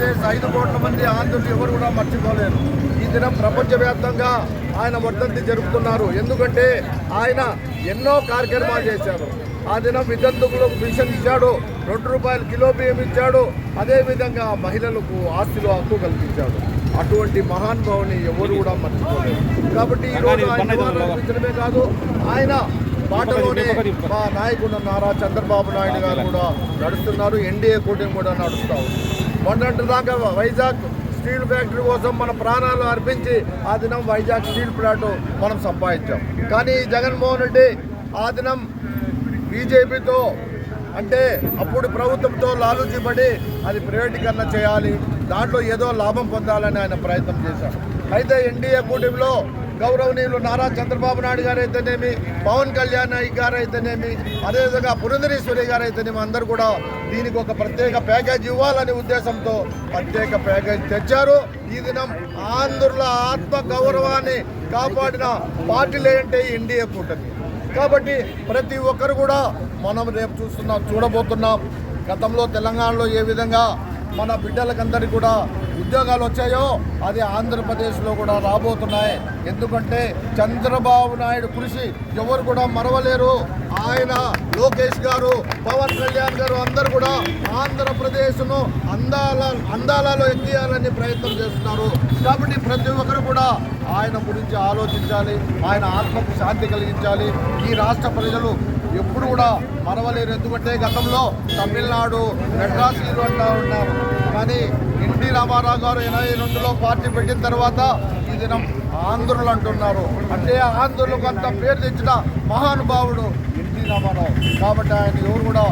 ఆంధ్రప్రదేశ్ 5 కోట్ల మంది ఆంధ్రులు ఎవరు కూడా మర్చిపోలేరు. ఈ దినం ప్రపంచవ్యాప్తంగా ఆయన వర్ధంతి జరుపుతున్నారు. ఎందుకంటే ఆయన ఎన్నో కార్యక్రమాలు చేశారు. ఆ దినం వితంతువులకు పెన్షన్ ఇచ్చాడు, ₹2 కిలో బియ్యం ఇచ్చాడు. అదేవిధంగా మహిళలకు ఆస్తిలో హక్కు కల్పించాడు. అటువంటి మహానుభావుని ఎవరు కూడా మర్చిపోలేరు. కాబట్టి ఈరోజు ఆయన నివాళులర్పించడమే కాదు, ఆయన బాటలోనే మా నాయకుడు నారా చంద్రబాబు నాయుడు గారు కూడా నడుస్తున్నారు. ఎన్డీఏ కూటమి కూడా నడుస్తూ ఉంది. మొన్నటి దాకా వైజాగ్ స్టీల్ ఫ్యాక్టరీ కోసం మన ప్రాణాలు అర్పించి ఆ దినం వైజాగ్ స్టీల్ ప్లాంట్ మనం సంపాదించాం. కానీ జగన్మోహన్ రెడ్డి ఆ దినం బీజేపీతో అంటే అప్పుడు ప్రభుత్వంతో లాలూచిపడి అది ప్రైవేటీకరణ చేయాలి, దాంట్లో ఏదో లాభం పొందాలని ఆయన ప్రయత్నం చేశారు. అయితే ఎన్డీఏ కూటమిలో గౌరవనీయులు నారా చంద్రబాబు నాయుడు గారు అయితేనేమి, పవన్ కళ్యాణ్ గారు అయితేనేమి, అదేవిధంగా పురంధరేశ్వరి గారు అయితేనేమి అందరూ కూడా దీనికి ఒక ప్రత్యేక ప్యాకేజ్ ఇవ్వాలనే ఉద్దేశంతో ప్రత్యేక ప్యాకేజ్ తెచ్చారు. ఈ దినం ఆంధ్రుల ఆత్మ గౌరవాన్ని కాపాడిన పార్టీలు ఏంటంటే ఎన్డీఏ కూటమి. కాబట్టి ప్రతి ఒక్కరు కూడా మనం రేపు చూడబోతున్నాం. గతంలో తెలంగాణలో ఏ విధంగా మన బిడ్డలకందరికీ కూడా ఉద్యోగాలు వచ్చాయో అది ఆంధ్రప్రదేశ్లో కూడా రాబోతున్నాయి. ఎందుకంటే చంద్రబాబు నాయుడు కృషి ఎవరు కూడా మరవలేరు. ఆయన లోకేష్ గారు, పవన్ కళ్యాణ్ గారు అందరూ కూడా ఆంధ్రప్రదేశ్ను అందాలలో ఎక్కియాలని ప్రయత్నం చేస్తున్నారు. కాబట్టి ప్రతి ఒక్కరు కూడా ఆయన గురించి ఆలోచించాలి, ఆయన ఆత్మకు శాంతి కలిగించాలి. ఈ రాష్ట్ర ప్రజలు ఎప్పుడు కూడా మరవలేరు. ఎందుకంటే గతంలో తమిళనాడు, మెడ్రాసీలు అంటూ ఉన్నారు. కానీ ఎన్టీ రామారావు గారు 82లో పార్టీ పెట్టిన తర్వాత ఈ దినం ఆంధ్రులు అంటున్నారు. అంటే ఆంధ్రులకు అంత పేరు తెచ్చిన మహానుభావుడు ఎన్టీ రామారావు. కాబట్టి ఆయన ఎవరు కూడా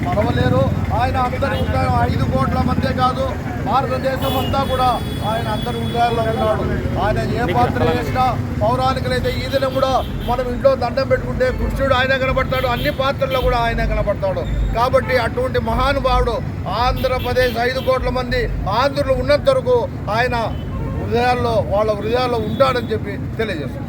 మరవలేరు. ఆయన అందరి హృదయం 5 కోట్ల మందే కాదు, భారతదేశం అంతా కూడా ఆయన అందరి హృదయాల్లో ఉన్నాడు. ఆయన ఏ పాత్ర చేసినా పౌరాణికులైతే ఈ దినం కూడా మనం ఇంట్లో దండం పెట్టుకుంటే కృష్ణుడు ఆయన కనబడతాడు, అన్ని పాత్రల్లో కూడా ఆయన కనబడతాడు. కాబట్టి అటువంటి మహానుభావుడు ఆంధ్రప్రదేశ్ 5 కోట్ల మంది ఆంధ్రులు ఉన్నంత వరకు ఆయన వాళ్ళ హృదయాల్లో ఉంటాడని చెప్పి తెలియజేస్తుంది.